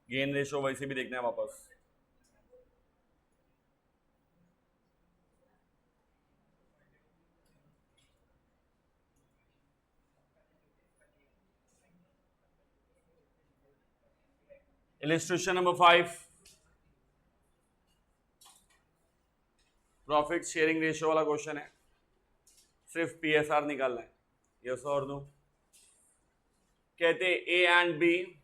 Gain ratio वैसे भी देखना है वापस। Illustration number 5, profit sharing ratio वाला क्वेश्चन है, सिर्फ पीएसआर निकालना है, यस और नो। कहते A and B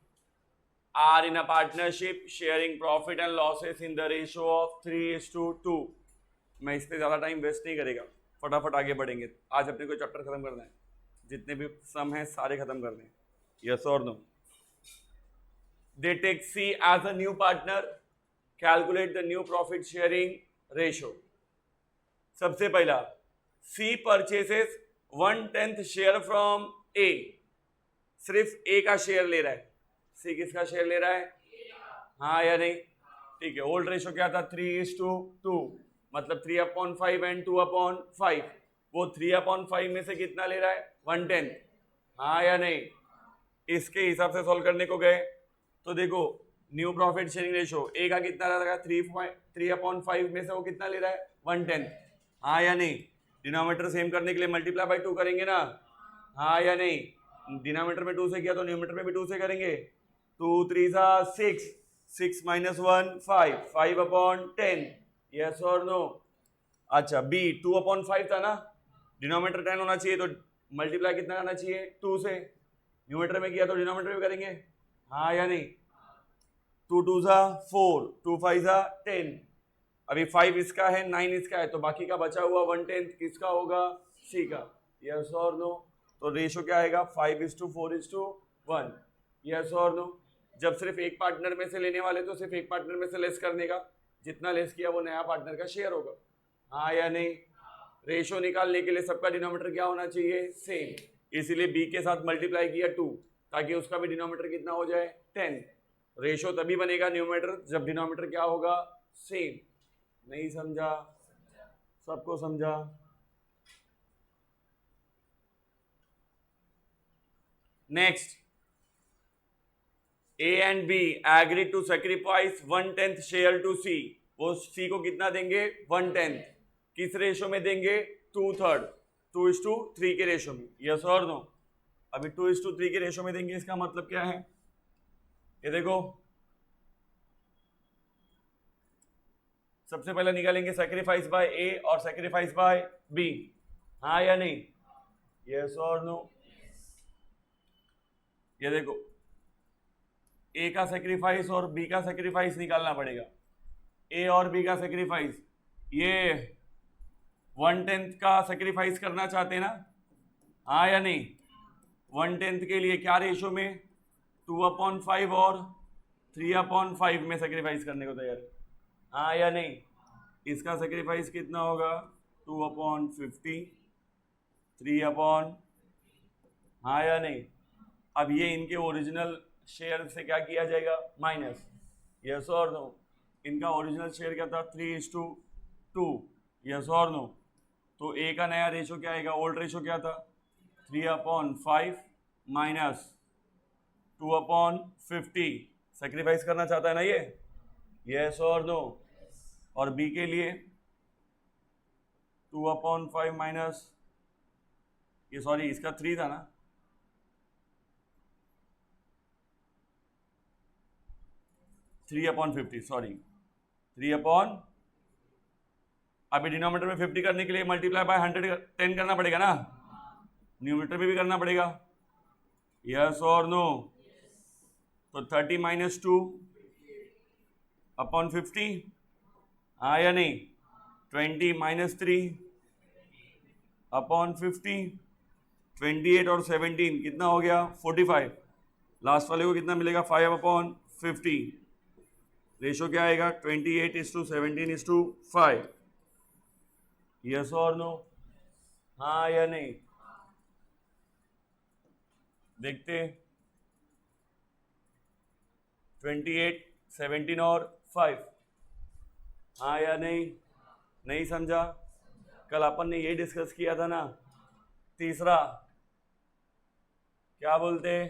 are in a partnership sharing profit and losses in the ratio of 3:2। मैं इस पर ज्यादा टाइम वेस्ट नहीं करेगा, फटाफट आगे बढ़ेंगे। आज अपने को चैप्टर खत्म करना है, जितने भी सम है सारे खत्म करने हैं, यस और no. They take C as a new partner, calculate the new profit sharing ratio. सबसे पहला, C purchases 1/10 share from A, सिर्फ ए का शेयर ले रहा है। सी किसका शेयर ले रहा है? हाँ या नहीं? ठीक है। ओल्ड रेशो क्या था? 3:2, मतलब 3/5 एंड 2/5। वो 3/5 में से कितना ले रहा है? 1/10। हाँ या नहीं? इसके हिसाब से सॉल्व करने को गए तो देखो, new profit sharing ratio A का कितना रहेगा? 3/5 में से वो कितना ले रहा है? 1/10। हाँ या नहीं? डिनोमिनेटर सेम करने के लिए मल्टीप्लाई बाय 2 करेंगे ना? हाँ या नहीं? डिनोमिनेटर में 2 से किया तो न्यूमिनेटर में भी 2 से करेंगे। 2 3 6, 6 - 1 5, 5/10, यस और नो? अच्छा, बी 2/5 था ना, डिनोमिनेटर 10 होना चाहिए तो मल्टीप्लाई कितना करना चाहिए? 2 से। न्यूमिनेटर में किया तो डिनोमिनेटर में करेंगे, हाँ या नहीं? 2 2 4, 2 5 10। अभी 5 इसका है, 9 इसका है, तो बाकी का बचा हुआ 1/10 किसका होगा? सी का, यस और नो? तो रेशो क्या आएगा? 5:4:1, यस और नो? जब सिर्फ एक पार्टनर में से लेने वाले तो सिर्फ एक पार्टनर में से लेस करने का, जितना लेस किया वो नया पार्टनर का शेयर होगा, हाँ या नहीं? रेशो निकालने के लिए सबका डिनोमिनेटर क्या होना चाहिए? सेम। इसीलिए बी के साथ मल्टीप्लाई किया 2, ताकि उसका भी डिनोमिनेटर कितना हो जाए? 10। रेशो तभी बनेगा न्यूमिनेटर जब डिनोमिनेटर क्या होगा? सेम। नहीं समझा? सबको समझा? Next, A and B agree to sacrifice 1/10 share to C. वो सी को कितना देंगे? 1/10। किस रेशो में देंगे? 2/3, 2:3 के रेशो में, यस और नो? अभी 2:3 के रेशो में देंगे, इसका मतलब क्या है? ये देखो, सबसे पहले निकालेंगे सैक्रिफाइस बाय ए और सैक्रिफाइस बाय बी, हाँ या नहीं? यस और नो? ये देखो, ए का सैक्रिफाइस और बी का सैक्रिफाइस निकालना पड़ेगा। ए और बी का सैक्रिफाइस, ये 1/10 का सैक्रिफाइस करना चाहते हैं ना, हाँ या नहीं? 1/10 के लिए क्या रेशो में? 2/5 और 3/5 में सैक्रिफाइस करने को तैयार है, हाँ या नहीं? इसका सैक्रिफाइस कितना होगा? 2/50, 3/, हाँ या नहीं? अब ये इनके ओरिजिनल शेयर से क्या किया जाएगा? माइनस, यस और नो? इनका ओरिजिनल शेयर क्या था? 3:2, यस और नो? तो ए का नया रेशो क्या आएगा? ओल्ड रेशो क्या था? 3/5 माइनस 2/50। सेक्रीफाइस करना चाहता है ना ये, यस और नो? और बी के लिए 2/5 माइनस, ये सॉरी इसका 3 था ना, 3/50, सॉरी 3/, अभी डिनोमिनेटर में 50 करने के लिए मल्टीप्लाई बाय 110 करना पड़ेगा ना, न्यूमिनेटर में भी करना पड़ेगा, यस और नो? तो 30 - 2/50, हाँ या नहीं? 20 - 3/50, 28 और 17 कितना हो गया? 45। लास्ट वाले को कितना मिलेगा? 5/50। रेशो क्या आएगा? 28:17:5, यस और नो? हाँ या नहीं? देखते, 28, 17 और 5, हाँ या नहीं? नहीं समझा? कल अपन ने ये डिस्कस किया था ना, तीसरा क्या बोलते?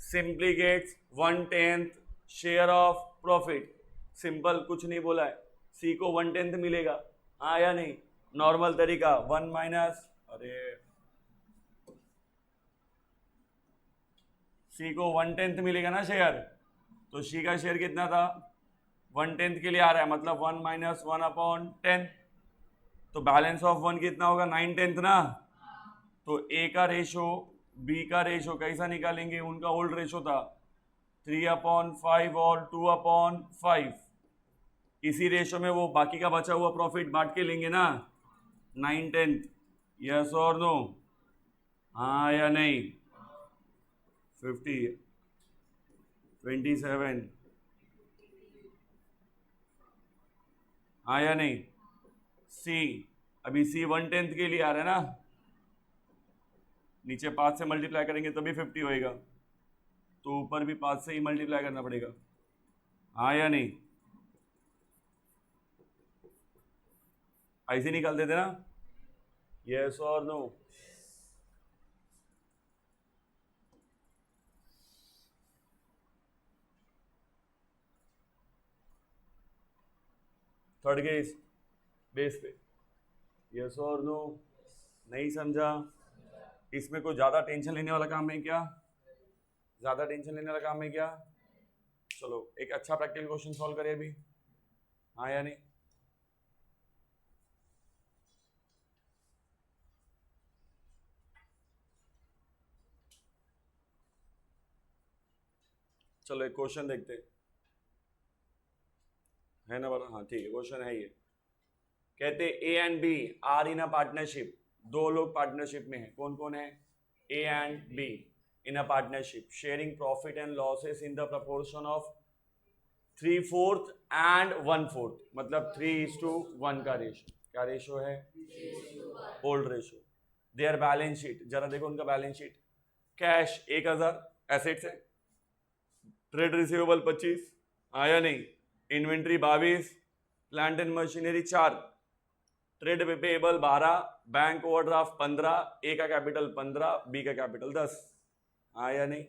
सिंप्लीकेट्स 1/10 शेयर ऑफ प्रॉफिट, सिंपल, कुछ नहीं बोला है, सी को 1/10 मिलेगा, हाँ या नहीं, नॉर्मल तरीका 1 माइनस, अरे सी को 1/10 मिलेगा ना शेयर, तो सी का शेयर कितना था, 1/10 के लिए आ रहा है, मतलब 1 माइनस 1/10, तो बैलेंस ऑफ 1 कितना होगा, 9/10 ना, तो ए का रेशो बी का रेशो कैसा निकालेंगे, उनका ओल्ड रेशो था 3/5 और 2/5, इसी रेशो में वो बाकी का बचा हुआ प्रॉफिट बांट के लेंगे ना, 9/10, यस और नो, हाँ या नहीं, 50, 27, हाँ या नहीं, सी, अभी सी 1/10 के लिए आ रहा है ना, नीचे 5 से मल्टीप्लाई करेंगे तभी 50 होएगा, तो ऊपर भी 5 से ही मल्टीप्लाई करना पड़ेगा, हाँ या नहीं, ऐसे निकाल देते ना, यस और नो, थर्ड केस बेस पे, यस और नो, नहीं समझा, इसमें कोई ज़्यादा टेंशन लेने वाला काम है क्या, ज़्यादा टेंशन लेने वाला काम है क्या, चलो एक अच्छा प्रैक्टिकल क्वेश्चन सॉल्व करें अभी, हाँ या नहीं, चलो एक क्वेश्चन देखते है ना, बड़ा, हाँ ठीक है, क्वेश्चन है ये, कहते A and B are in a partnership, दो लोग पार्टनरशिप में हैं, कौन कौन है, A and B in a partnership, sharing profit and losses in the proportion of 3/4 and 1/4, मतलब 3:1 का रेशो, क्या रेशो है, old ratio, there balance sheet, जरा देखो उनका बैलेंस शीट, कैश 1000, एसेट्स है, ट्रेड रिसीवेबल 25, आया नहीं, inventory 22, plant and machinery 4, trade payable 12, bank overdraft 15, ए का कैपिटल 15, बी का कैपिटल 10, आया नहीं,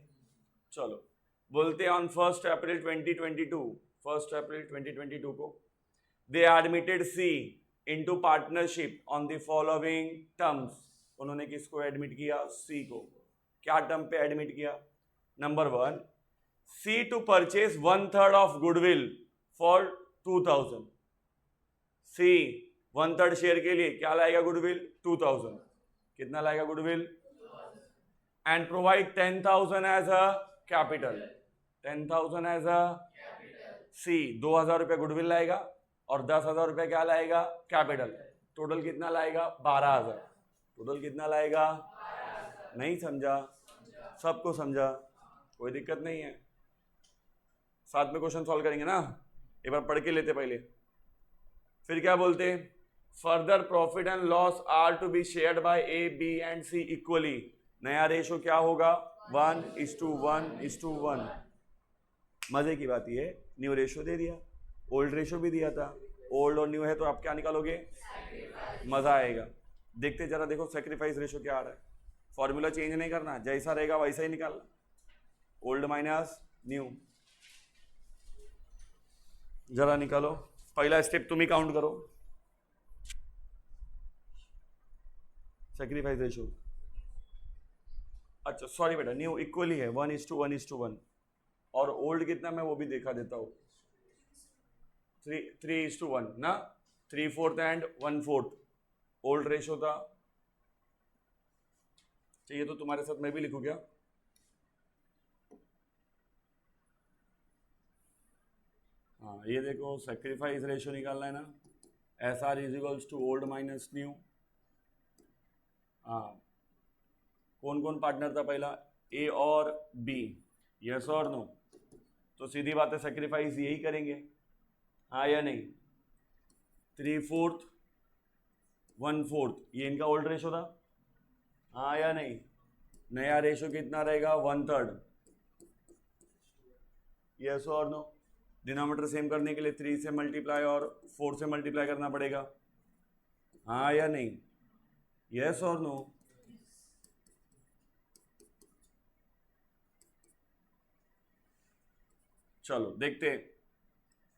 चलो बोलते हैं ऑन 1 अप्रैल 2022 को they admitted C into partnership on the following terms, उन्होंने किसको एडमिट किया, सी को, क्या टर्म पे एडमिट किया, number 1, C to purchase 1/3 of goodwill for 2000, C 1/3 share के लिए क्या लाएगा गुडविल, 2000, कितना लाएगा goodwill, and provide 10,000 as a capital, 10,000 as a, C 2,000 रुपये गुडविल लाएगा और 10,000 रुपये क्या लाएगा, कैपिटल, टोटल कितना लाएगा, 12,000, टोटल कितना लाएगा, नहीं समझा, सबको समझा, कोई दिक्कत नहीं है, साथ में क्वेश्चन सॉल्व करेंगे ना, एक बार पढ़ के लेते पहले, फिर क्या बोलते, further profit and loss are to be shared by A B and C equally, नया रेशो क्या होगा, 1:1:1, मजे की बात ये न्यू रेशो दे दिया, ओल्ड रेशो भी दिया था, ओल्ड और न्यू है तो आप क्या निकालोगे, मजा आएगा, देखते जरा देखो सेक्रीफाइस रेशो क्या आ रहा है, फॉर्मूला चेंज नहीं करना, जैसा रहेगा वैसा ही निकालना, ओल्ड माइनस न्यू, जरा निकालो, पहला स्टेप तुम ही काउंट करो, सेक्रीफाइस रेशो, अच्छा सॉरी बेटा, न्यू इक्वली है 1:1:1, और ओल्ड कितना मैं वो भी देखा देता हूँ, 3:1 ना, 3/4 एंड 1/4 ओल्ड रेशो था, चाहिए तो तुम्हारे साथ मैं भी लिखूं क्या, हाँ ये देखो सेक्रीफाइस रेशो निकालना है ना, S R is equals to old minus new, हाँ कौन कौन पार्टनर था पहला, ए और बी, यस और नो, तो सीधी बात है सेक्रीफाइस यही करेंगे, हाँ या नहीं, 3/4 1/4 ये इनका ओल्ड रेशो था, हाँ या नहीं, नया रेशो कितना रहेगा, 1/3, यस और नो, डिनोमिनेटर सेम करने के लिए 3 से मल्टीप्लाई और 4 से मल्टीप्लाई करना पड़ेगा, हाँ या नहीं, यस और नो, चलो देखते हैं,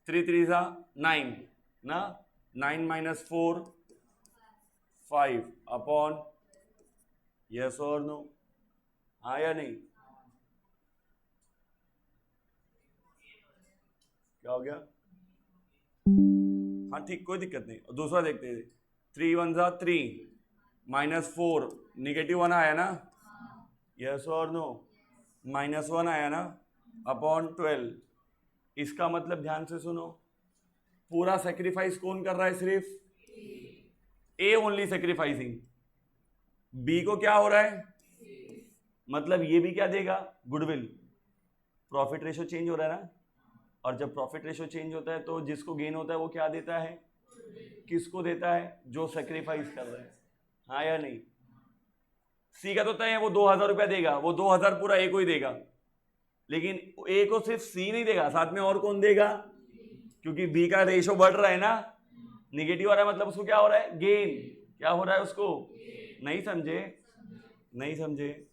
3 3 9 ना, 9 - 4 5 अपॉन, यस और नो, हाँ या नहीं? क्या हो गया? हाँ ठीक, कोई दिक्कत नहीं। और दूसरा देखते हैं, 3 1 3 -4 -1 आया ना, यस और नो, -1 आया ना, अपॉन 12। इसका मतलब ध्यान से सुनो, पूरा सेक्रीफाइस कौन कर रहा है? सिर्फ ए ओनली सेक्रीफाइसिंग। बी को क्या हो रहा है? मतलब ये भी क्या देगा? गुडविल। प्रॉफिट रेशो चेंज हो रहा है ना, और जब प्रॉफिट रेशो चेंज होता है तो जिसको गेन होता है वो क्या देता है? किसको देता है? जो सेक्रीफाइस कर रहा है, हाँ या नहीं? सी का तो तय है, वो 2000 रुपया देगा, वो 2000 पूरा ए को ही देगा, लेकिन ए को सिर्फ सी नहीं देगा, साथ में और कौन देगा? क्योंकि बी का रेशो बढ़ रहा है ना, निगेटिव आ रहा है, मतलब उसको क्या हो रहा है? गेन। क्या हो रहा है उसको? नहीं समझे? नहीं समझे?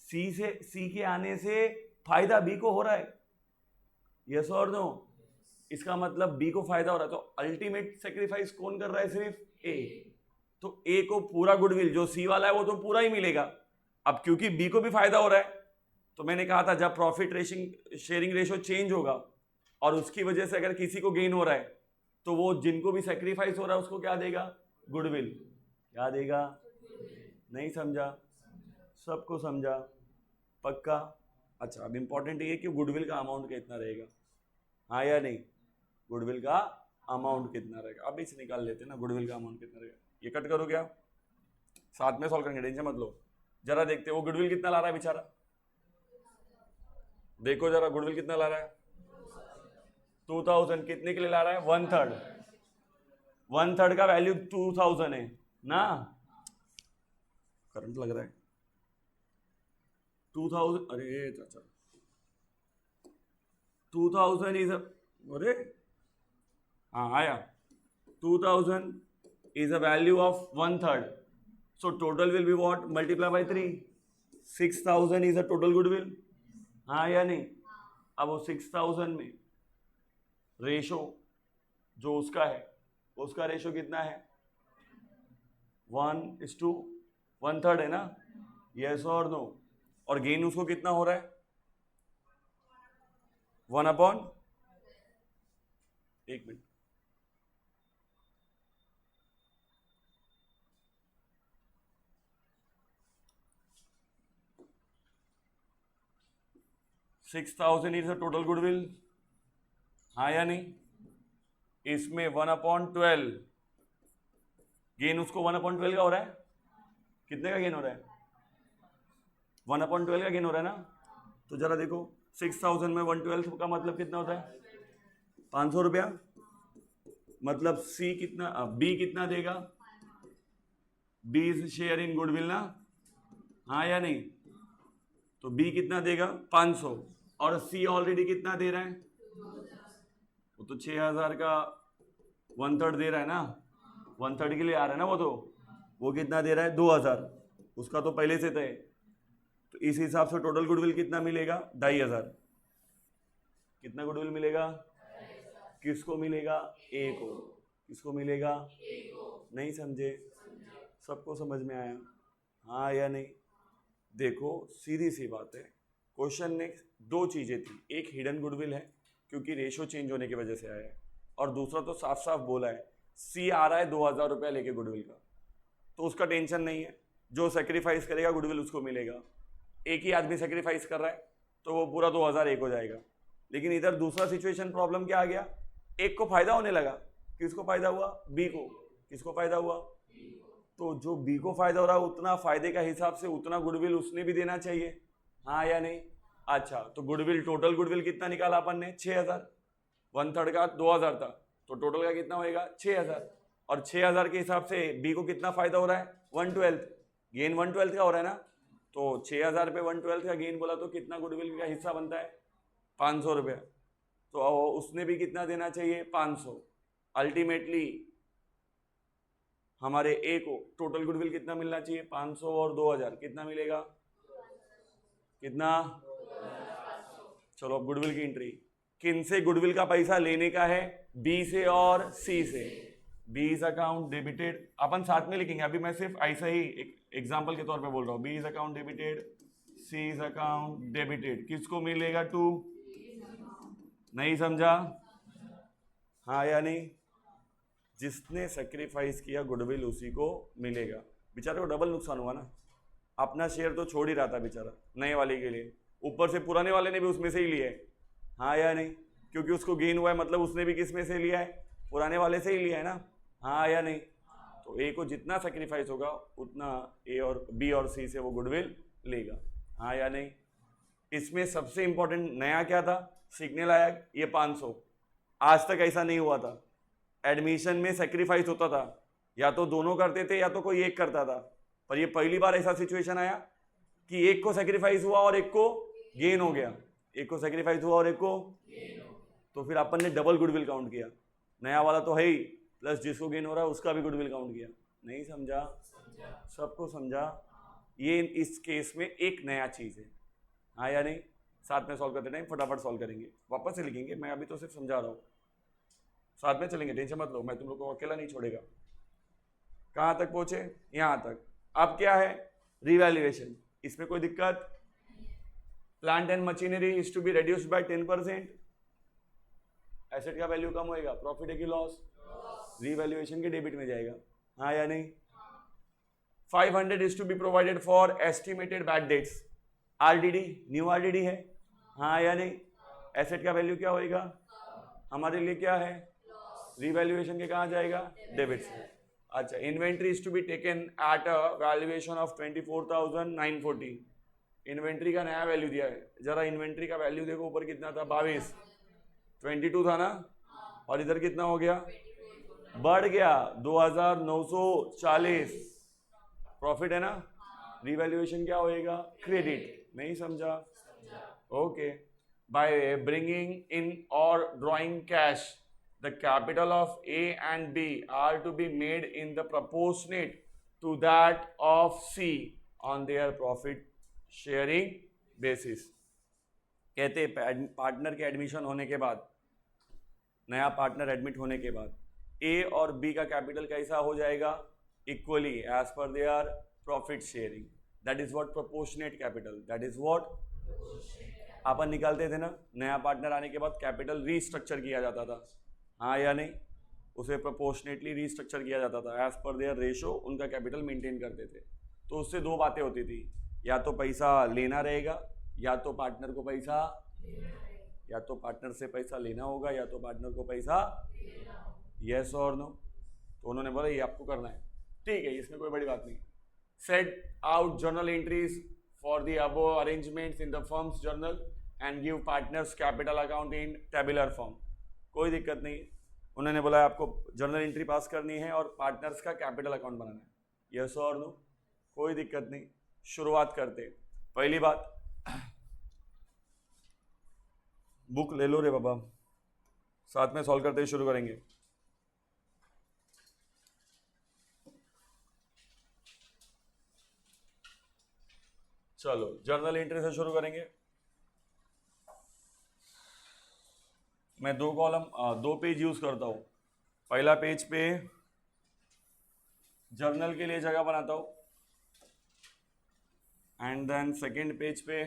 सी के आने से फायदा बी को हो रहा है, यस और नो? इसका मतलब बी को फायदा हो रहा है, तो अल्टीमेट सेक्रीफाइस कौन कर रहा है? सिर्फ ए। तो ए को पूरा गुडविल जो सी वाला है वो तो पूरा ही मिलेगा। अब क्योंकि बी को भी फायदा हो रहा है, तो मैंने कहा था जब प्रॉफिट शेयरिंग रेशो चेंज होगा और उसकी वजह से अगर किसी को गेन हो रहा है, तो वो जिनको भी सेक्रीफाइस हो रहा है उसको क्या देगा? गुडविल। क्या देगा? नहीं समझा? सबको समझा? पक्का? अच्छा, अब इंपॉर्टेंट ये कि गुडविल का अमाउंट कितना रहेगा, हाँ या नहीं? गुडविल का अमाउंट कितना रहेगा? अब इसे निकाल लेते हैं ना, गुडविल का अमाउंट कितना रहेगा। ये कट करो क्या, साथ में सॉल्व करेंगे, टेंशन मत लो। जरा देखते वो गुडविल कितना ला रहा है बेचारा, देखो जरा गुडविल कितना ला रहा है। 2000 कितने के लिए ला रहा है? 1/3। 1/3 का वैल्यू 2000 है ना, करंट लग रहा है 2000। अरे चाचा 2000 इज अरे हाँ आया, 2000 is a value of 1/3, so total will be what? Multiply by 3. 6000 is a total goodwill, हाँ या नहीं? अब वो 6000 में रेशो जो उसका है, उसका रेशो कितना है? 1:1/3 है ना, यस और नो? और गेन उसको कितना हो रहा है? 1/, एक minute, $6,000 is a total goodwill, हाँ या नहीं? इसमें 1/12 गेन उसको 1/12 का हो रहा है। कितने का गेन हो रहा है? 1/12 का गेन हो रहा है ना। तो जरा देखो 6000 में 1/12 का मतलब कितना होता है? 500 रुपया। मतलब सी कितना, बी कितना देगा? B is share in goodwill ना, हाँ या नहीं? तो बी कितना देगा? 500। और सी ऑलरेडी कितना दे रहा है? वो तो 6000 का 1/3 दे रहा है ना, 1/3 के लिए आ रहा है ना वो कितना दे रहा है? 2000। उसका तो पहले से तय। तो इस हिसाब से टोटल गुडविल कितना मिलेगा? 2500। कितना गुडविल मिलेगा? किसको मिलेगा? ए को। किसको मिलेगा? नहीं समझे? सबको समझ में आया, हाँ या नहीं? देखो सीधी सी बात है, क्वेश्चन में दो चीजें थी, एक हिडन गुडविल है क्योंकि रेशो चेंज होने की वजह से आया है, और दूसरा तो साफ साफ बोला है सी आ रहा है 2000 रुपया लेके गुडविल का, तो उसका टेंशन नहीं है, जो सेक्रीफाइस करेगा गुडविल उसको मिलेगा। एक ही आदमी सेक्रीफाइस कर रहा है तो वो पूरा 2000 एक हो जाएगा। लेकिन इधर दूसरा सिचुएशन प्रॉब्लम क्या आ गया? एक को फायदा होने लगा। किसको फायदा हुआ? बी को। किसको फायदा हुआ? तो जो बी को फायदा हो रहा है उतना फायदे का हिसाब से उतना गुडविल उसने भी देना चाहिए, हाँ या नहीं? अच्छा, तो गुडविल, टोटल गुडविल कितना निकाला अपन ने? 6000। 1/3 का 2000 था, तो टोटल का कितना होएगा? 6000। और 6000 के हिसाब से बी को कितना फायदा हो रहा है? 1/12। गेन 1/12 का हो रहा है ना, तो 6000 पे 1/12 का गेन बोला तो कितना गुडविल का हिस्सा बनता है? 500 रुपया। तो उसने भी कितना देना चाहिए? 500। अल्टीमेटली हमारे ए को टोटल गुडविल कितना मिलना चाहिए? 500 और 2000 कितना मिलेगा? कितना? चलो अब गुडविल की एंट्री, किन से गुडविल का पैसा लेने का है? बी से और सी से। बी इज अकाउंट डेबिटेड, अपन साथ में लिखेंगे, अभी मैं सिर्फ ऐसा ही एक एग्जांपल के तौर पे बोल रहा हूँ। B is account debited, C is account debited, किसको मिलेगा? टू। नहीं समझा? हाँ या नहीं? जिसने सेक्रीफाइस किया गुडविल उसी को मिलेगा। बेचारे को डबल नुकसान हुआ ना, अपना शेयर तो छोड़ ही रहा था बेचारा नए वाले के लिए, ऊपर से पुराने वाले ने भी उसमें से ही लिया है। हाँ या नहीं? क्योंकि उसको गेन हुआ है, मतलब उसने भी किस में से लिया है? पुराने वाले से ही लिया है ना। हाँ या नहीं? तो ए को जितना सेक्रीफाइस होगा उतना ए और बी और सी से वो गुडविल लेगा। हाँ या नहीं? इसमें सबसे इंपॉर्टेंट नया क्या था? सिग्नल आया ये 500। आज तक ऐसा नहीं हुआ था, एडमिशन में सेक्रीफाइस होता था, या तो दोनों करते थे या तो कोई एक करता था, पर ये पहली बार ऐसा सिचुएशन आया कि एक को सेक्रीफाइस हुआ और एक को गेन हो गया। एक को सेक्रीफाइस हुआ और एक को, तो फिर अपन ने डबल गुडविल काउंट किया। नया वाला तो है ही, प्लस जिसको गेन हो रहा है उसका भी गुडविल काउंट किया। नहीं समझा? सबको समझा? ये इस केस में एक नया चीज है। हाँ या नहीं? साथ में सॉल्व करते टाइम फटाफट सॉल्व करेंगे, वापस से लिखेंगे, मैं अभी तो सिर्फ समझा रहा हूँ। साथ में चलेंगे, टेंशन मत लो, मैं तुम लोग को अकेला नहीं छोड़ेगा। कहाँ तक पहुंचे? यहाँ तक। अब क्या है? रिवैल्यूएशन। इसमें कोई दिक्कत? Plant and machinery is to be reduced by 10%। Asset का वैल्यू कम होएगा, प्रॉफिट है कि लॉस? रिवैल्यूएशन के डेबिट में जाएगा। हाँ या नहीं? 500 is to be provided for estimated bad debts. RDD, new RDD है। हाँ या नहीं? एसेट का वैल्यू क्या होएगा? हमारे लिए क्या है? रिवैल्यूएशन के कहाँ जाएगा? डेबिट से। अच्छा, inventory is to be taken at a valuation of 24,940। Inventory का नया वैल्यू दिया है, जरा इन्वेंट्री का वैल्यू देखो, ऊपर कितना था? 22। 22 था ना, और इधर कितना हो गया? बढ़ गया 2,940। प्रॉफिट है ना? रिवैल्यूएशन क्या होएगा? क्रेडिट। नहीं समझा? ओके। बाय ब्रिंगिंग इन और drawing cash, the capital of A and B are to be made in the proportionate to that of C on their profit sharing basis। कहते partner के admission होने के बाद, नया partner admit होने के बाद A और B का कैपिटल कैसा हो जाएगा? Equally as per their profit sharing. That is what proportionate capital, that is what अपन निकालते थे ना। नया पार्टनर आने के बाद कैपिटल रीस्ट्रक्चर किया जाता था। हाँ या नहीं? उसे प्रोपोर्शनेटली रीस्ट्रक्चर किया जाता था, एज पर देयर रेशो उनका कैपिटल मेंटेन करते थे। तो उससे दो बातें होती थी, या तो पैसा लेना रहेगा, या तो पार्टनर को पैसा, या तो पार्टनर से पैसा लेना होगा, या तो पार्टनर को पैसा। यस और नो? तो उन्होंने बोला ये आपको करना है, ठीक है, इसमें कोई बड़ी बात नहीं। Set out journal entries for the above arrangements in the firms journal and give partners capital account in tabular form. कोई दिक्कत नहीं, उन्होंने बोला आपको जर्नल एंट्री पास करनी है और पार्टनर्स का कैपिटल अकाउंट बनाना है। यस और नो? कोई दिक्कत नहीं। शुरुआत करते। पहली बात, बुक ले लो रे बाबा, साथ में सॉल्व करते शुरू करेंगे। चलो जर्नल एंट्री से शुरू करेंगे। मैं दो पेज यूज करता हूं। पहला पेज पे जर्नल के लिए जगह बनाता हूं, एंड देन सेकंड पेज पे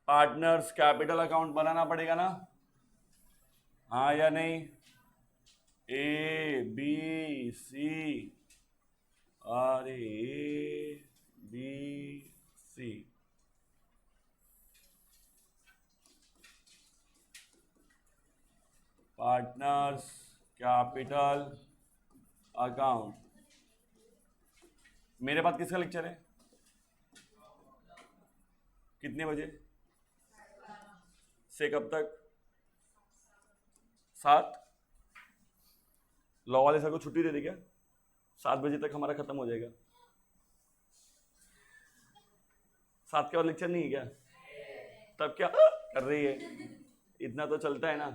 पार्टनर्स कैपिटल अकाउंट बनाना पड़ेगा ना। हाँ या नहीं? ए बी सी, अरे A B C, partners capital account. मेरे पास किसका लेक्चर है? कितने बजे से कब तक? 7। लॉ वाले सर को छुट्टी दे दी क्या? 7 बजे तक हमारा खत्म हो जाएगा। 7 के बाद लेक्चर नहीं है क्या? तब क्या कर रही है? इतना तो चलता है ना।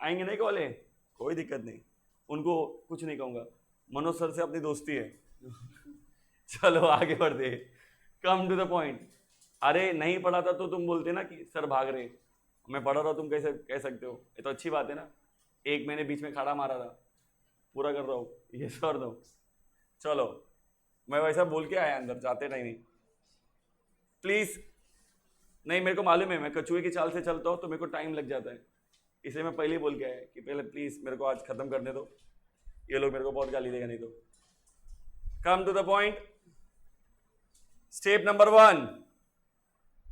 आएंगे नहीं कॉले, कोई दिक्कत नहीं, उनको कुछ नहीं कहूंगा, मनोज सर से अपनी दोस्ती है। चलो आगे बढ़ते, कम टू द पॉइंट। अरे नहीं पढ़ा था तो तुम बोलते ना कि सर भाग रहे, मैं पढ़ा रहा हूं, तुम कैसे कह सकते हो? ये तो अच्छी बात है ना, 1 महीने बीच में खड़ा मारा था, पूरा कर रहा हूँ, ये सर दो। चलो मैं वैसा बोल के आया अंदर, जाते नहीं प्लीज। नहीं मेरे को मालूम है, मैं कछुए की चाल से चलता हूँ तो मेरे को टाइम लग जाता है, इसलिए मैं पहले ही बोल के आया कि पहले प्लीज मेरे को आज खत्म करने दो, ये लोग मेरे को बहुत गाली देगा नहीं तो। Come to the point. Step number 1,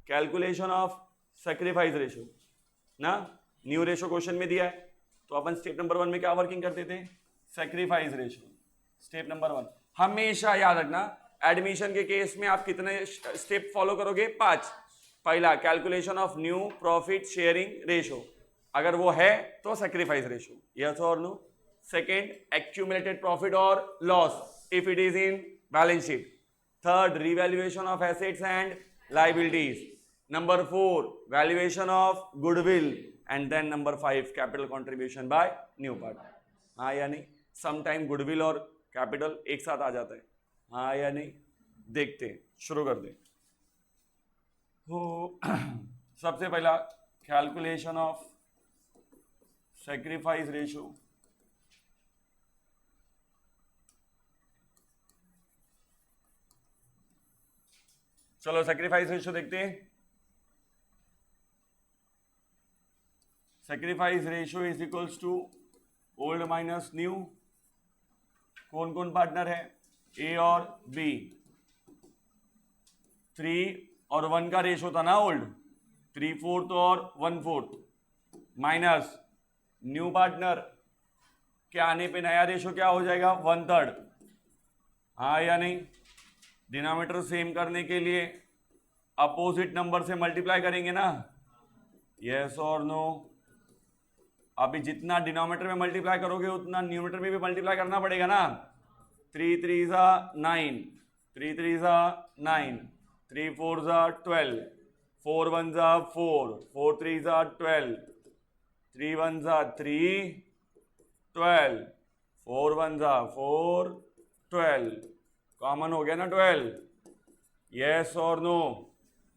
calculation of sacrifice ratio ना, न्यू रेशियो क्वेश्चन में दिया है, तो अपन स्टेप नंबर 1 में क्या वर्किंग करते थे? Sacrifice ratio. स्टेप नंबर 1 हमेशा याद रखना, एडमिशन के केस में आप कितने स्टेप फॉलो करोगे? 5। पहला calculation of new profit sharing ratio, अगर वो है तो सैक्रिफाइस रेशियो, यस और नो। सेकेंड एक्यूमुलेटेड प्रॉफिट और loss if it is in balance sheet. Third revaluation of assets and liabilities. Number 4 valuation of goodwill, and then number 5 capital contribution by new partner। हाँ या नहीं? Sometime goodwill और capital एक साथ आ जाता है, हाँ या नहीं? देखते हैं, शुरू कर दें। तो सबसे पहला कैलकुलेशन ऑफ सैक्रिफाइस रेशियो। चलो सैक्रिफाइस रेशियो देखते हैं। Sacrifice ratio is equals to old minus new. कौन कौन पार्टनर है? ए और बी। 3 और 1 का रेशियो था ना ओल्ड, 3/4 और 1/4 माइनस न्यू पार्टनर के आने पे नया रेशियो क्या हो जाएगा? 1/3। हाँ या नहीं? डिनोमिनेटर सेम करने के लिए अपोजिट नंबर से मल्टीप्लाई करेंगे ना, यस और नो? अभी जितना डिनोमिनेटर में मल्टीप्लाई करोगे उतना न्यूमरेटर में भी मल्टीप्लाई करना पड़ेगा ना। 3 3 9, 3 3 9, 3 4 12, 4 1 4, 4 3 12, 3 1 3, 12, 4 1 4, 12, कॉमन हो गया ना 12, यस और नो?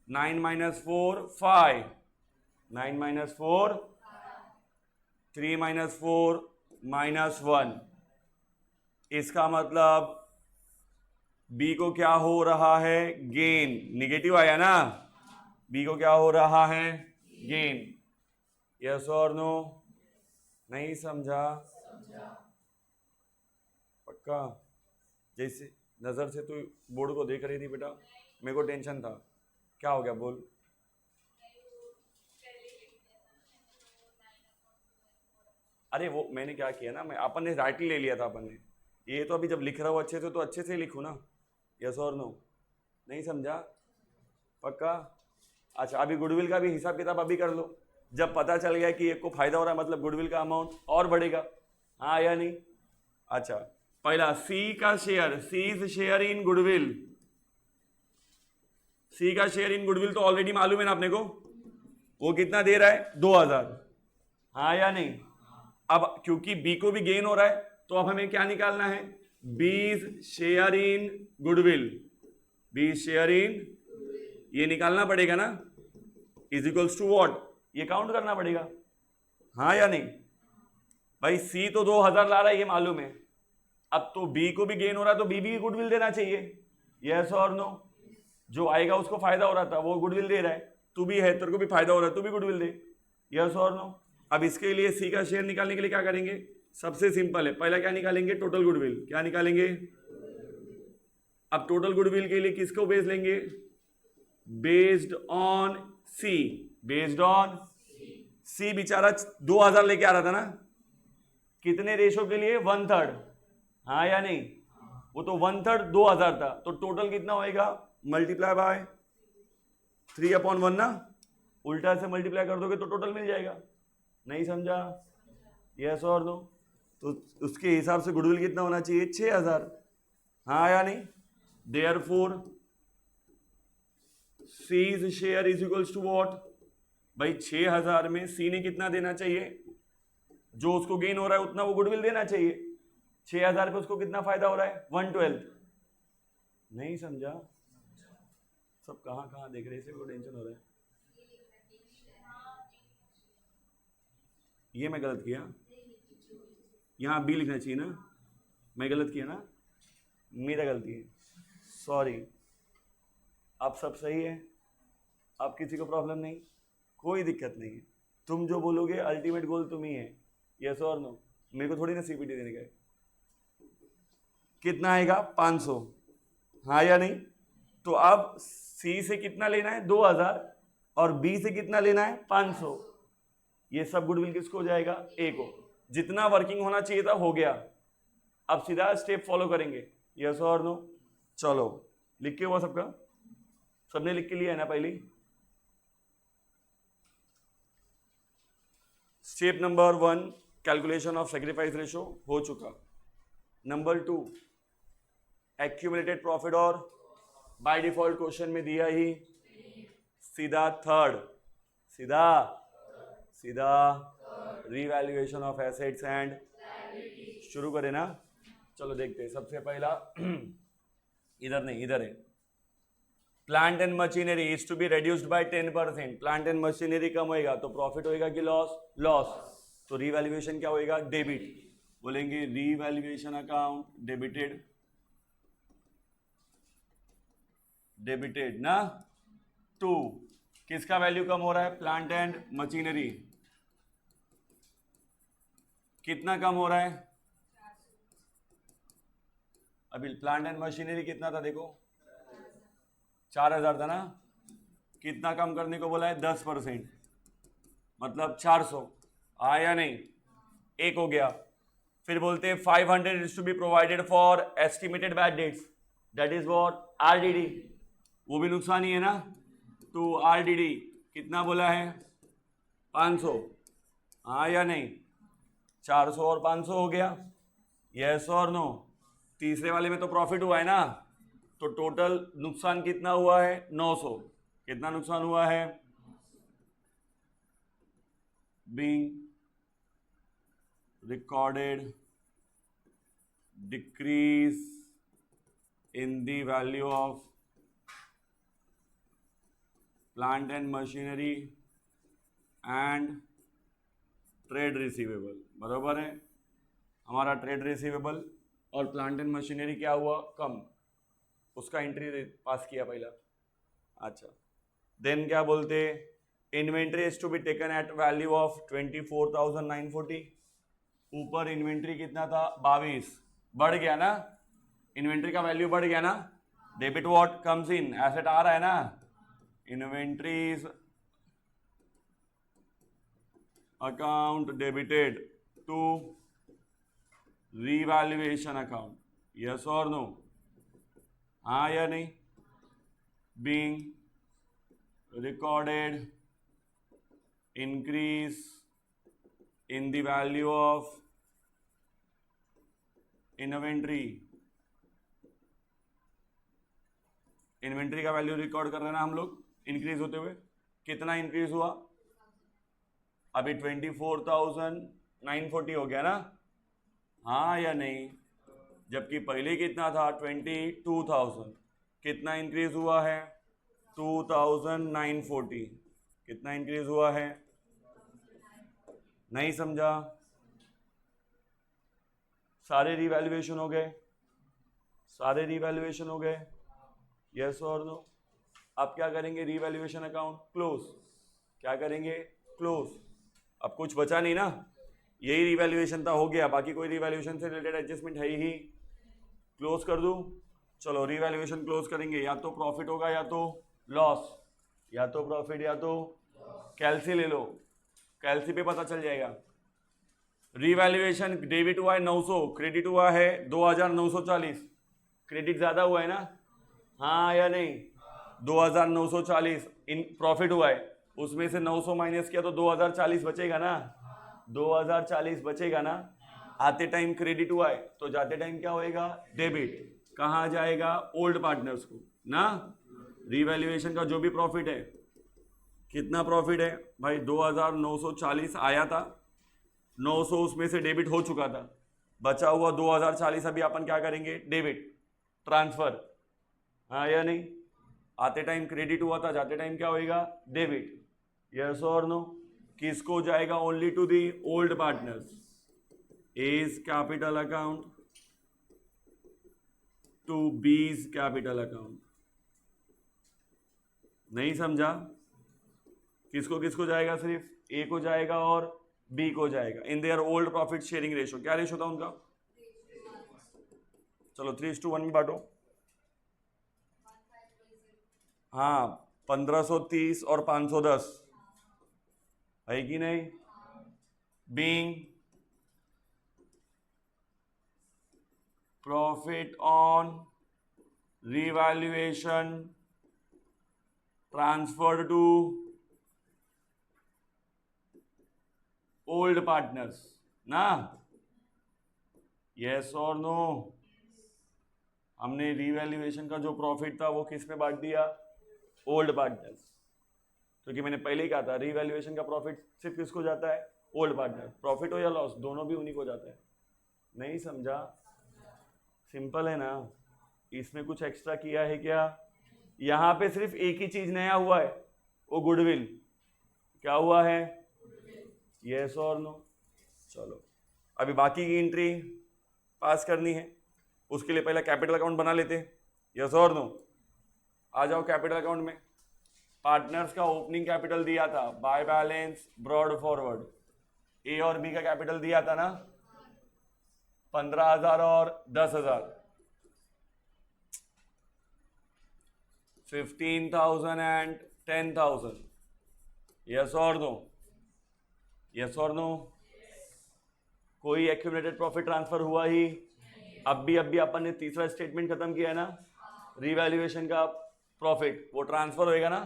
9 - 4 5, 9 - 4 3 - 4 -1। इसका मतलब बी को क्या हो रहा है? गेन। निगेटिव आया ना, बी को क्या हो रहा है? गेन, यस और नो? नहीं समझा? पक्का? जैसे नजर से तू बोर्ड को देख रही थी बेटा, मेरे को टेंशन था, क्या हो गया बोल? अरे वो मैंने क्या किया ना, मैं अपन ने राइटली ले लिया था अपन ने, ये तो अभी जब लिख रहा हूँ अच्छे से तो अच्छे से लिखूँ ना, यस और नो? नहीं समझा? पक्का? अच्छा अभी गुडविल का भी हिसाब किताब अभी कर लो, जब पता चल गया कि एक को फायदा हो रहा है मतलब गुडविल का अमाउंट और बढ़ेगा, हाँ या नहीं? अच्छा पहला सी का share, C's share in goodwill. C का शेयर इन गुडविल तो ऑलरेडी मालूम है ना अपने को, वो कितना दे रहा है? 2000, हाँ या नहीं? अब क्योंकि बी को भी गेन हो रहा है तो अब हमें क्या निकालना है? बीज शेयर इन गुडविल, बीज शेयर इन, ये निकालना पड़ेगा ना, इज इक्वल्स टू व्हाट? ये काउंट करना पड़ेगा, हाँ या नहीं? भाई सी तो 2000 ला रहा है ये मालूम है, अब तो बी को भी गेन हो रहा है तो बी भी गुडविल देना चाहिए, यस और नो? जो आएगा उसको फायदा हो रहा था वो गुडविल दे रहा है, तू भी है तेरे को भी फायदा हो रहा है तू भी गुडविल दे, यस और नो? अब इसके लिए सी का शेयर निकालने के लिए क्या करेंगे? सबसे सिंपल है, पहला क्या निकालेंगे? Total goodwill. क्या निकालेंगे? अब टोटल गुडविल के लिए किसको बेस लेंगे? Based on C, based on C. बेचारा 2000 लेके आ रहा था ना, कितने रेशो के लिए? 1/3, हाँ या नहीं? वो तो 1/3 2000 था, तो टोटल कितना होएगा? मल्टीप्लाई बाय 3/1 ना, उल्टा से मल्टीप्लाई कर दोगे तो टोटल मिल जाएगा, नहीं समझा? यस और नो? तो उसके हिसाब से गुडविल कितना होना चाहिए? 6000, हाँ या नहीं? Therefore C's share is equals to what? भाई 6000 में सी ने कितना देना चाहिए? जो उसको गेन हो रहा है उतना वो गुडविल देना चाहिए। 6000 पे उसको कितना फायदा हो रहा है? 1/12। नहीं समझा? सब कहां कहां देख रहे, इसे को टेंशन हो रहा है। ये मैं गलत किया, यहां बी लिखना चाहिए ना, मैं गलत किया ना, मेरा गलती है, सॉरी। आप सब सही है, आप किसी को प्रॉब्लम नहीं, कोई दिक्कत नहीं है। तुम जो बोलोगे अल्टीमेट गोल तुम ही है, यस और नो। मेरे को थोड़ी ना सीपीटी देने का है। कितना आएगा? 500, हाँ या नहीं? तो अब सी से कितना लेना है? 2000, और बी से कितना लेना है? 500। ये सब गुडविल किसको हो जाएगा? ए को। जितना वर्किंग होना चाहिए था हो गया। अब सीधा स्टेप फॉलो करेंगे, यस और नो। चलो लिख के हुआ सबका? सबने लिख के लिया है ना पहले? Step number 1 calculation of sacrifice ratio हो चुका। नंबर 2 एक्यूमुलेटेड प्रॉफिट, और बाय डिफॉल्ट क्वेश्चन में दिया ही सीधा थर्ड, सीधा रीवैल्यूएशन ऑफ एसेट्स एंड, शुरू करें ना? चलो देखते हैं। सबसे पहला इधर नहीं, इधर है। Plant and machinery is to be reduced by 10%। Plant and machinery कम होएगा तो प्रॉफिट होएगा कि लॉस? लॉस। तो रीवैल्यूएशन क्या होएगा? डेबिट। बोलेंगे रीवैल्यूएशन अकाउंट डेबिटेड ना। 2 किसका वैल्यू कम हो रहा है? Plant and machinery. कितना कम हो रहा है? अभी प्लांट एंड मशीनरी कितना था देखो, 4000 था ना। कितना कम करने को बोला है? 10%, मतलब 400। आया नहीं? एक हो गया। फिर बोलते हैं 500 is to be provided for estimated bad debts, that is what? RDD. वो भी नुकसान ही है ना। तो आरडीडी कितना बोला है? 500। हाँ या नहीं? 400 और 500 हो गया, यस और नो। तीसरे वाले में तो प्रॉफिट हुआ है ना, तो टोटल नुकसान कितना हुआ है? 900। कितना नुकसान हुआ है? Being recorded decrease in the value of plant and machinery and trade receivable. बराबर है? हमारा ट्रेड रिसीवेबल और प्लांट एंड मशीनरी क्या हुआ? कम। उसका एंट्री पास किया पहला। अच्छा, देन क्या बोलते? Inventory is to be taken at value of 24,940। ऊपर इन्वेंट्री कितना था? 22। बढ़ गया ना, इन्वेंट्री का वैल्यू बढ़ गया ना। Debit what comes in? Asset आ रहा है ना। Inventories account debited to revaluation account, yes और नो? हाँ या नहीं? Being recorded increase in the value of inventory. Inventory का वैल्यू रिकॉर्ड कर रहे हैं ना हम लोग, इंक्रीज होते हुए। कितना इंक्रीज हुआ? अभी 24,940 हो गया ना। हाँ या नहीं? जबकि पहले कितना था? 22,000। कितना इंक्रीज हुआ है? 2,940। कितना इंक्रीज हुआ है? नहीं समझा? सारे रिवैल्यूएशन हो गए, सारे रिवैल्यूएशन हो गए, यस और नो? अब क्या करेंगे? Revaluation account close. क्या करेंगे? क्लोज। अब कुछ बचा नहीं ना, यही रिवैल्यूएशन था, हो गया। बाकी कोई रिवैल्यूएशन से रिलेटेड एडजस्टमेंट है ही? क्लोज कर दूं? चलो रिवैल्यूएशन क्लोज करेंगे। या तो प्रॉफिट होगा या तो लॉस, या तो प्रॉफिट या तो कैलसी ले लो, कैलसी पे पता चल जाएगा। रिवैल्यूएशन डेबिट हुआ है 900, क्रेडिट हुआ है 2,940। क्रेडिट ज्यादा हुआ है ना, हाँ या नहीं? 2,940 इन प्रॉफिट हुआ है, उसमें से 900 माइनस किया तो 2,040 बचेगा ना, 2,040 बचेगा ना। आते टाइम क्रेडिट हुआ है तो जाते टाइम क्या होएगा? डेबिट। कहाँ जाएगा? ओल्ड पार्टनर्स को ना। रीवैल्यूएशन का जो भी प्रॉफिट है, कितना प्रॉफिट है भाई, 2940 आया था, 900 उसमें से डेबिट हो चुका था, बचा हुआ 2040 अभी अपन क्या करेंगे, डेबिट ट्रांसफर, हाँ या नहीं, आते टाइम क्रेडिट हुआ था, जाते टाइम क्या होएगा, डेबिट, यस और नो, किसको जाएगा, only to the old partners, as capital account to B's capital account, नहीं समझा, किसको किसको जाएगा, सिर्फ ए को जाएगा और बी को जाएगा, in their old profit sharing ratio, क्या रेशो था उनका, चलो 3:1 में बांटो, हाँ 1530 और 510 है कि नहीं, being profit on revaluation transferred to old partners ना, yes और no, हमने रिवैल्यूएशन का जो प्रॉफिट था वो किस में बांट दिया, ओल्ड पार्टनर्स, क्योंकि मैंने पहले ही कहा था रिवैल्यूएशन का प्रॉफिट सिर्फ किसको जाता है, ओल्ड पार्टनर, प्रॉफिट हो या लॉस दोनों भी उन्हीं को जाता है, नहीं समझा, सिंपल है ना, इसमें कुछ एक्स्ट्रा किया है क्या, यहां पे सिर्फ एक ही चीज नया हुआ है, वो गुडविल, क्या हुआ है, यस और नो, चलो अभी बाकी की एंट्री पास करनी है, उसके लिए पहले कैपिटल अकाउंट बना लेते हैं, यस और नो, आ जाओ कैपिटल अकाउंट में, पार्टनर्स का ओपनिंग कैपिटल दिया था, बाय बैलेंस ब्रॉड फॉरवर्ड, ए और बी का कैपिटल दिया था ना, 15,000 और 10,000, 15,000 एंड 10,000, यस और नो, यस और नो, कोई एक्यूमुलेटेड प्रॉफिट ट्रांसफर हुआ ही, अब भी अपन ने तीसरा स्टेटमेंट खत्म किया है ना, रिवैल्यूएशन का प्रॉफिट वो ट्रांसफर होएगा ना,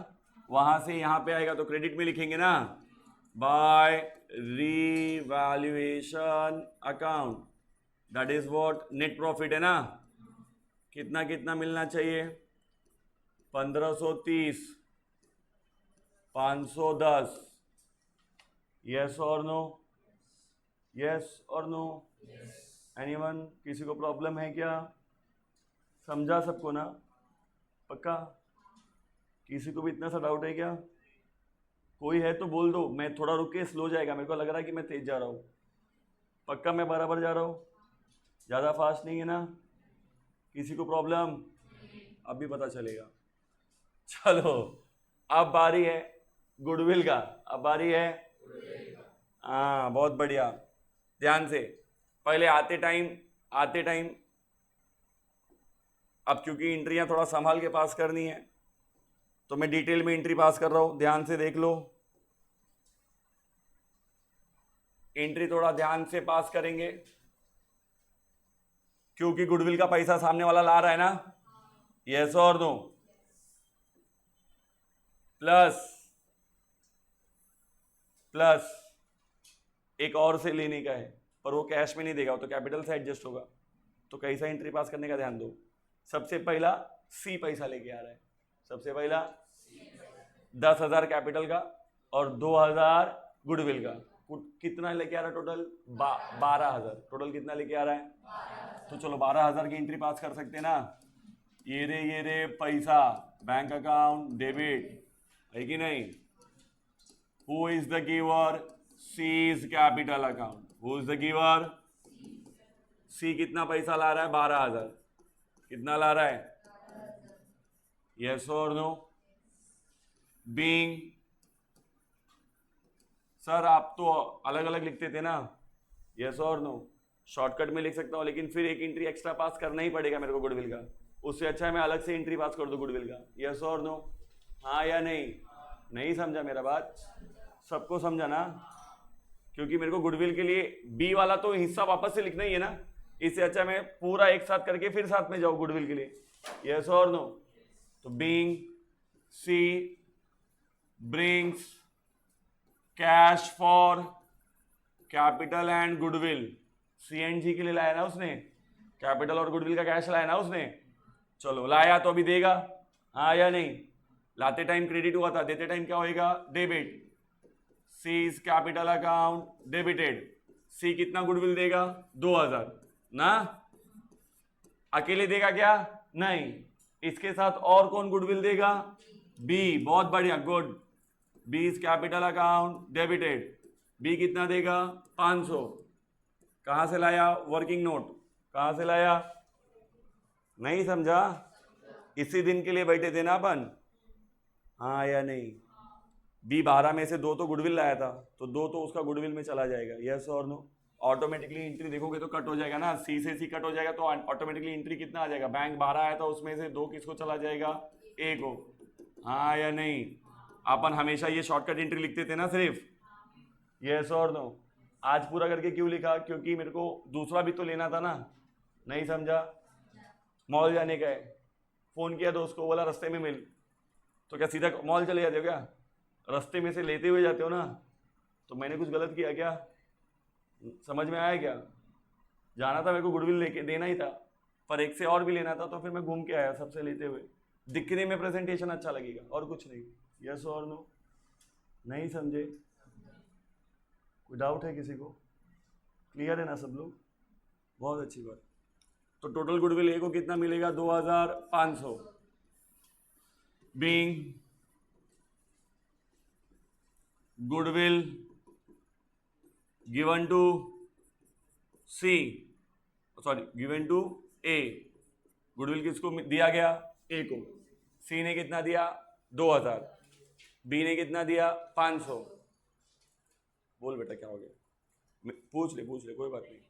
वहां से यहां पे आएगा तो क्रेडिट में लिखेंगे ना, by revaluation account, that is what net profit है ना, कितना कितना मिलना चाहिए, 1530, 510, यस और नो, यस और नो, एनीवन, किसी को प्रॉब्लम है क्या, समझा सबको ना, पक्का, किसी को भी इतना सा डाउट है क्या, कोई है तो बोल दो, मैं थोड़ा रुक के स्लो जाएगा, मेरे को लग रहा है कि मैं तेज जा रहा हूँ, पक्का मैं बराबर जा रहा हूँ, ज़्यादा फास्ट नहीं है ना, किसी को प्रॉब्लम, अभी पता चलेगा, चलो अब बारी है गुडविल का, अब बारी है, हाँ बहुत बढ़िया, ध्यान से, पहले आते टाइम अब क्योंकि एंट्रियां थोड़ा संभाल के पास करनी है तो मैं डिटेल में एंट्री पास कर रहा हूं, ध्यान से देख लो, एंट्री थोड़ा ध्यान से पास करेंगे क्योंकि गुडविल का पैसा सामने वाला ला रहा है ना, यस और नो, प्लस एक और से लेने का है पर वो कैश में नहीं देगा, तो कैपिटल से एडजस्ट होगा, तो कैसा एंट्री पास करने का ध्यान दो, सबसे पहला सी पैसा लेके आ रहा है, सबसे पहला 10,000 कैपिटल का और 2,000 गुडविल का, कितना लेके आ रहा है टोटल, 12,000, टोटल कितना लेके आ रहा है, तो चलो 12,000 की एंट्री पास कर सकते हैं ना, ये रे पैसा बैंक अकाउंट डेबिट है कि नहीं, who is the giver, C is capital account, who is the giver, C कितना पैसा ला रहा है, 12,000, कितना ला रहा है, यस और नो, बीइंग, सर आप तो अलग अलग लिखते थे ना, यस और नो, शॉर्टकट में लिख सकता हूं लेकिन फिर एक एंट्री एक्स्ट्रा पास करना ही पड़ेगा मेरे को गुडविल का, उससे अच्छा है मैं अलग से एंट्री पास कर दूं गुडविल का, यस और नो, हाँ या नहीं, नहीं समझा मेरा बात, सबको समझा ना, क्योंकि मेरे को गुडविल के लिए बी वाला तो हिस्सा वापस से लिखना ही है ना, इससे अच्छा मैं पूरा एक साथ करके फिर साथ में जाऊं गुडविल के लिए, यस और नो, तो being C brings cash for capital and goodwill, C and G के लिए लाया ना उसने, कैपिटल और गुडविल का कैश लाया ना उसने, चलो लाया तो अभी देगा, हाँ या नहीं, लाते टाइम क्रेडिट हुआ था, देते टाइम क्या होएगा, debit. C is capital account debited. C कितना गुडविल देगा, 2000 ना, अकेले देगा क्या, नहीं, इसके साथ और कौन गुडविल देगा, बी। बहुत बढ़िया, good. B is capital account debited. B कितना देगा, 500। कहां से लाया, वर्किंग नोट। कहां से लाया, नहीं समझा, इसी दिन के लिए बैठे थे ना अपन, हाँ या नहीं। बी 12 में से 2 तो गुडविल लाया था, तो 2 तो उसका गुडविल में चला जाएगा, यस और नो। ऑटोमेटिकली एंट्री देखोगे तो कट हो जाएगा ना, सी से सी कट हो जाएगा, तो ऑटोमेटिकली एंट्री कितना आ जाएगा, बैंक 12 आया था, उसमें से 2 किसको चला जाएगा, ए को, हाँ या नहीं। अपन हमेशा ये शॉर्टकट एंट्री लिखते थे ना सिर्फ, यस और नो। आज पूरा करके क्यों लिखा, क्योंकि मेरे को दूसरा भी तो लेना था ना, नहीं समझा। मॉल जाने का है, फोन किया दोस्त को, बोला रास्ते में मिल, तो क्या सीधा मॉल चले जाते हो क्या, रास्ते में से लेते हुए जाते हो ना, तो मैंने कुछ गलत किया क्या, समझ में आया क्या। जाना था मेरे को गुडविल लेके देना ही था, पर एक से और भी लेना था, तो फिर मैं घूम के आया सबसे लेते हुए, दिखने में प्रेजेंटेशन अच्छा लगेगा और कुछ नहीं, यस और नो। नहीं समझे, कोई डाउट है किसी को, क्लियर है ना सब लोग, बहुत अच्छी बात। तो टोटल गुडविल ए को कितना मिलेगा, 2500, being goodwill given to C, sorry given to A. Goodwill किसको दिया गया, ए को। सी ने कितना दिया, 2000। बी ने कितना दिया, 500। बोल बेटा क्या हो गया, पूछ ले कोई बात नहीं।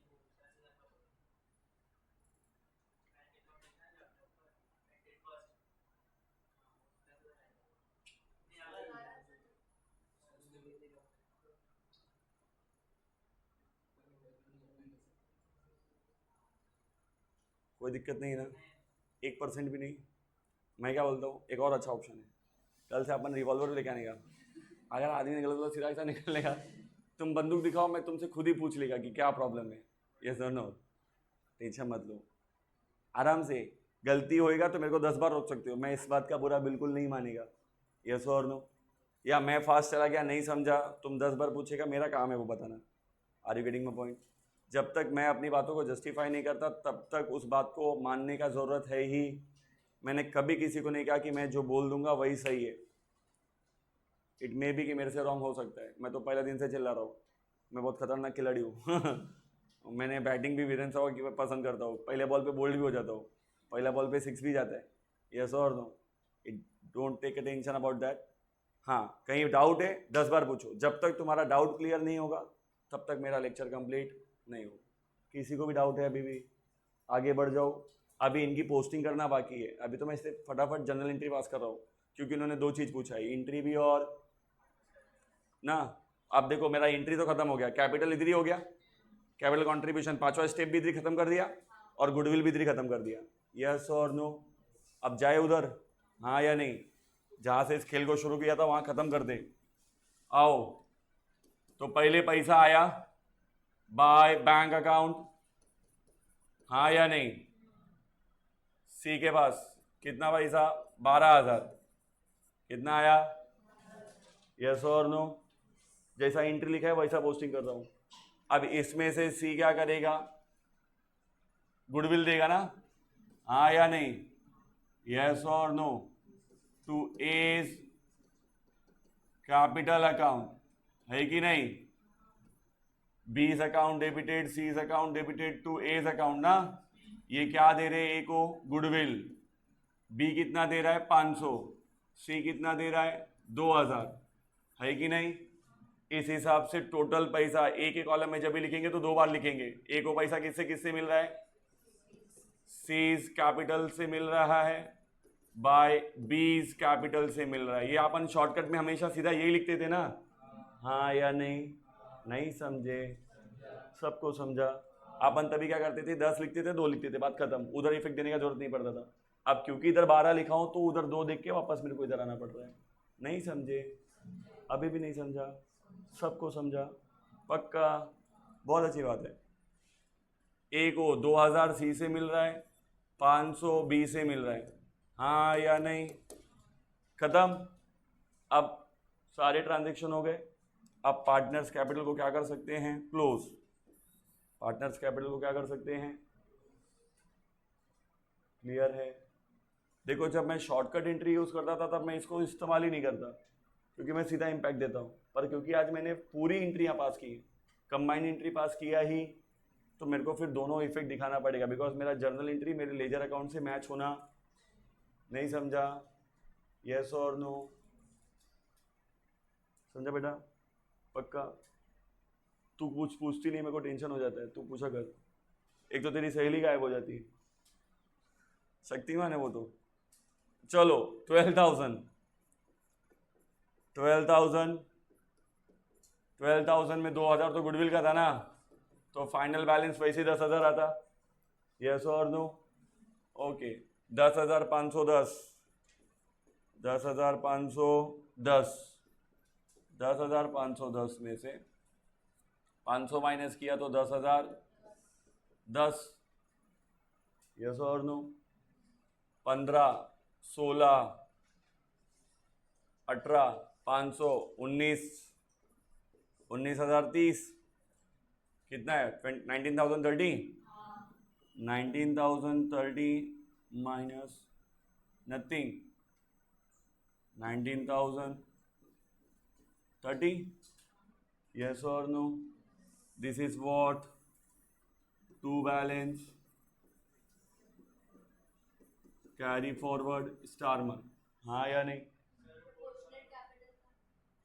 कोई दिक्कत नहीं है ना, 1% भी नहीं। मैं क्या बोलता हूँ, एक और अच्छा ऑप्शन है, कल से अपन रिवॉल्वर लेके आने का, अगर आदमी निकल तो सीधा ऐसा निकलने का, तुम बंदूक दिखाओ, मैं तुमसे खुद ही पूछ लेगा कि क्या प्रॉब्लम है, यस और नो। टेंशन मत लो, आराम से। गलती होएगा तो मेरे को 10 बार रोक सकते हो, मैं इस बात का बुरा बिल्कुल नहीं मानेगा, यस और नो। या मैं फास्ट चला गया, नहीं समझा, तुम 10 बार पूछेगा, मेरा काम है वो बताना। Are you getting my point. जब तक मैं अपनी बातों को जस्टिफाई नहीं करता, तब तक उस बात को मानने का ज़रूरत है ही। मैंने कभी किसी को नहीं कहा कि मैं जो बोल दूंगा वही सही है। इट मे बी कि मेरे से रॉन्ग हो सकता है, मैं तो पहले दिन से चिल्ला रहा हूँ, मैं बहुत खतरनाक खिलाड़ी हूँ मैंने बैटिंग भी वीरेंद्र सहवाग की पसंद करता हूँ, पहले बॉल पे बोल्ड भी हो जाता हूँ, पहला बॉल पे 6 भी जाता है, यस और no. It don't take a tension about that. हाँ, कहीं डाउट है 10 बार पूछो, जब तक तुम्हारा डाउट क्लियर नहीं होगा तब तक मेरा लेक्चर कंप्लीट नहीं हो। किसी को भी डाउट है अभी भी, आगे बढ़ जाओ। अभी इनकी पोस्टिंग करना बाकी है, अभी तो मैं इससे फटाफट जनरल एंट्री पास कर रहा हूँ, क्योंकि उन्होंने 2 चीज़ पूछा है, एंट्री भी और ना। अब देखो मेरा एंट्री तो खत्म हो गया, कैपिटल इधर ही हो गया, कैपिटल कंट्रीब्यूशन 5वां स्टेप भी इधर खत्म कर दिया, और गुडविल भी इधर खत्म कर दिया, यस और नो। अब जाए उधर, हाँ या नहीं, जहाँ से इस खेल को शुरू किया था वहाँ खत्म कर दे। आओ, तो पहले पैसा आया बाय बैंक अकाउंट, हाँ या नहीं। सी के पास कितना पैसा, 12,000, कितना आया, यस और नो। जैसा एंट्री लिखा है वैसा पोस्टिंग कर रहा हूं। अब इसमें से सी क्या करेगा, गुडविल देगा ना, हाँ या नहीं, यस और no, to A's capital account, है कि नहीं। B's account debited, C's account debited to A's account ना। ये क्या दे रहे, ए को गुडविल, बी कितना दे रहा है 500, सी कितना दे रहा है 2000, है कि नहीं। इस हिसाब से टोटल पैसा ए के कॉलम में जब भी लिखेंगे तो 2 बार लिखेंगे। ए को पैसा किससे किससे मिल रहा है, सीज कैपिटल से मिल रहा है, बाय बीज कैपिटल से मिल रहा है। ये अपन शॉर्टकट में हमेशा सीधा यही लिखते थे ना, हाँ या नहीं, नहीं समझे, सबको समझा। अपन तभी क्या करते थे, 10 लिखते थे, 2 लिखते थे, बात खत्म, उधर इफेक्ट देने का जरूरत नहीं पड़ता था। अब क्योंकि इधर 12 लिखा हूं तो उधर 2 देख के वापस मेरे को इधर आना पड़ रहा है। नहीं समझे, अभी भी नहीं समझा, सबको समझा, पक्का, बहुत अच्छी बात है। ए को 2000 सी से मिल रहा है, 500 बी से मिल रहा है, हाँ या नहीं। खत्म। अब सारे ट्रांजेक्शन हो गए। अब पार्टनर्स कैपिटल को क्या कर सकते हैं, क्लोज। पार्टनर्स कैपिटल को क्या कर सकते हैं, क्लियर है। देखो जब मैं शॉर्टकट एंट्री यूज करता था तब मैं इसको इस्तेमाल ही नहीं करता, क्योंकि मैं सीधा इम्पैक्ट देता हूँ। पर क्योंकि आज मैंने पूरी एंट्रियां पास की, कंबाइंड एंट्री पास किया ही, तो मेरे को फिर दोनों इफेक्ट दिखाना पड़ेगा, बिकॉज मेरा जर्नल एंट्री मेरे लेजर अकाउंट से मैच होना नहीं। समझा, यस और नो, समझा बेटा, पक्का। तू पूछती नहीं, मेरे को टेंशन हो जाता है, तू पूछा कर। एक तो तेरी सहेली गायब हो जाती है, शक्तिमान है वो तो। चलो 12,000 में 2,000 तो गुडविल का था ना, तो फाइनल बैलेंस वैसे 10,000 आता। यस और नो, ओके। 10,510 10,510 में से 500 माइनस किया तो 10,010। यस और नो, 15, 16, 18, 500, 19,030 कितना है, 19,030। 19,030 minus nothing, 19,030। yes or no, this is what to balance carry forward स्टारमन, हाँ या नहीं।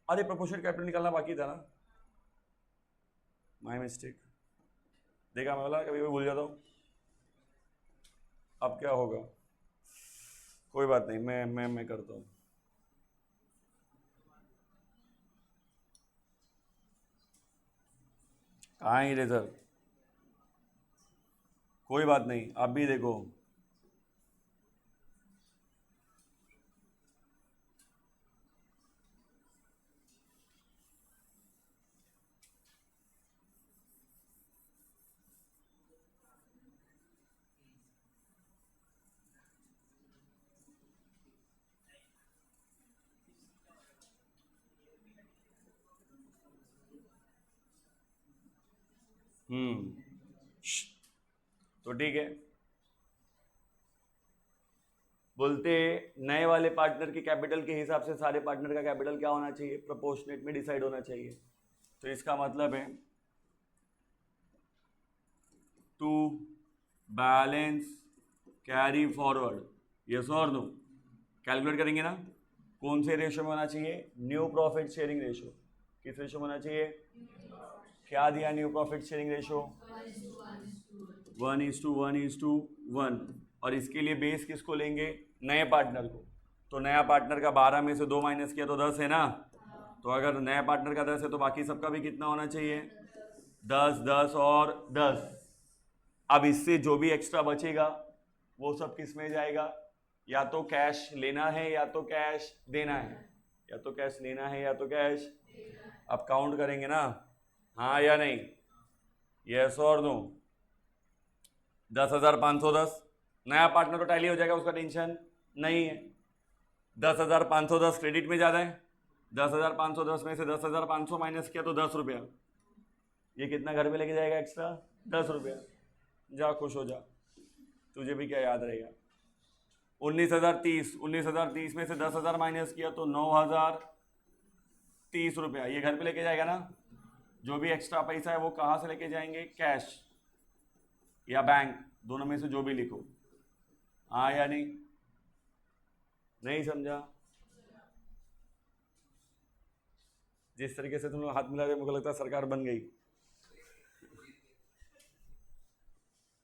अरे प्रोपोर्शनल कैपिटल निकालना बाकी था ना, माय मिस्टेक। देखा, मैं बोला कभी कभी भूल जाता हूँ। अब क्या होगा, कोई बात नहीं, मैं करता हूँ। कहाँ है इरेजर, कोई बात नहीं, आप भी देखो। तो ठीक है, बोलते नए वाले पार्टनर के कैपिटल के हिसाब से सारे पार्टनर का कैपिटल क्या होना चाहिए, प्रोपोर्शनेट में डिसाइड होना चाहिए। तो इसका मतलब है to balance carry forward, yes और नो। कैलकुलेट करेंगे ना, कौन से रेशियो में होना चाहिए, न्यू प्रॉफिट शेयरिंग रेशियो। किस रेशियो में होना चाहिए, क्या दिया न्यू प्रॉफिट शेयरिंग रेशियो, 1:1:1। और इसके लिए बेस किसको लेंगे, नए पार्टनर को। तो नया पार्टनर का 12 में से 2 माइनस किया तो 10 है ना। तो अगर नया पार्टनर का 10 है तो बाकी सबका भी कितना होना चाहिए, 10, 10 और 10। अब इससे जो भी एक्स्ट्रा बचेगा वो सब किस में जाएगा, या तो कैश लेना है या तो कैश देना है, या तो कैश लेना है या तो कैश। अब काउंट करेंगे ना, हाँ या नहीं, यस और नो। 10,510 नया पार्टनर तो टैली हो जाएगा, उसका टेंशन नहीं है। 10,510 क्रेडिट में ज़्यादा है, 10,510 में से 10,500 माइनस किया तो 10 रुपया। ये कितना घर में लेके जाएगा एक्स्ट्रा, 10 रुपया। जा खुश हो जा, तुझे भी क्या याद रहेगा। 19,030 में से 10,000 माइनस किया तो 9,030 रुपया। ये घर पे लेके जाएगा ना। जो भी एक्स्ट्रा पैसा है वो कहाँ से लेके जाएंगे, कैश या बैंक, दोनों में से जो भी लिखो, हाँ या नहीं। नहीं समझा, जिस तरीके से तुम लोग हाथ मिला रहे मुझे लगता है सरकार बन गई।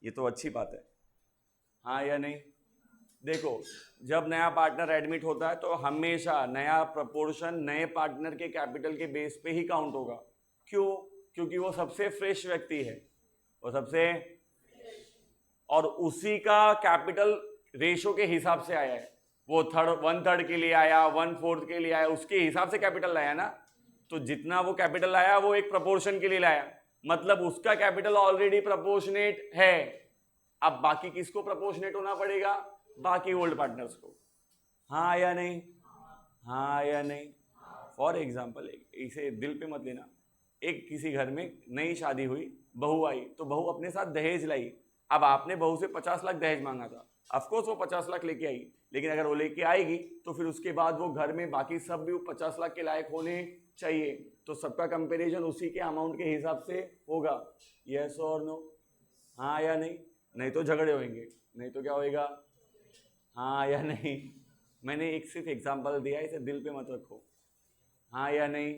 ये तो अच्छी बात है, हाँ या नहीं। देखो जब नया पार्टनर एडमिट होता है तो हमेशा नया प्रपोर्शन नए पार्टनर के कैपिटल के बेस पे ही काउंट होगा। क्यों, क्योंकि वो सबसे फ्रेश व्यक्ति है, वो सबसे, और उसी का कैपिटल रेशो के हिसाब से आया है। वो 1/3 के लिए आया, 1/4 के लिए आया, उसके हिसाब से कैपिटल लाया ना। तो जितना वो कैपिटल लाया वो एक प्रपोर्शन के लिए लाया, मतलब उसका कैपिटल ऑलरेडी प्रपोर्शनेट है। अब बाकी किसको प्रपोर्शनेट होना पड़ेगा, बाकी ओल्ड पार्टनर्स को, हाँ या नहीं। हाँ या नहीं? फॉर एग्जाम्पल, इसे दिल पे मत लेना, एक किसी घर में नई शादी हुई, बहू आई तो बहू अपने साथ दहेज लाई। अब आपने बहू से 50 लाख दहेज मांगा था, अफकोर्स वो 50 लाख लेके आई, लेकिन अगर वो लेके आएगी तो फिर उसके बाद वो घर में बाकी सब भी वो 50 लाख के लायक होने चाहिए, तो सबका कंपैरिजन उसी के अमाउंट के हिसाब से होगा। यस और नो? हाँ या नहीं? नहीं तो झगड़े होंगे, नहीं तो क्या होएगा? हाँ या नहीं? मैंने एक सिर्फ एग्जांपल दिया, इसे दिल पे मत रखो। हाँ या नहीं?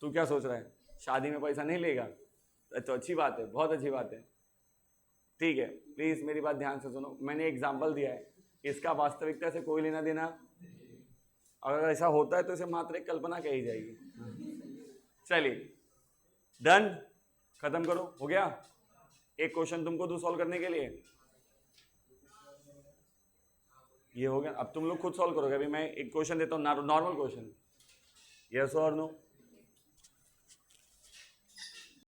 तू क्या सोच रहा है, शादी में पैसा नहीं लेगा? तो अच्छी बात है, बहुत अच्छी बात है, ठीक है। प्लीज मेरी बात ध्यान से सुनो, मैंने एग्जांपल दिया है, इसका वास्तविकता से कोई लेना देना, अगर ऐसा होता है तो इसे मात्र एक कल्पना कही जाएगी। चलिए डन, खत्म करो, हो गया। एक क्वेश्चन तुमको दूँ सॉल्व करने के लिए, ये हो गया। अब तुम लोग खुद सॉल्व करोगे, अभी मैं एक क्वेश्चन देता हूँ, नॉर्मल क्वेश्चन, यस और नो।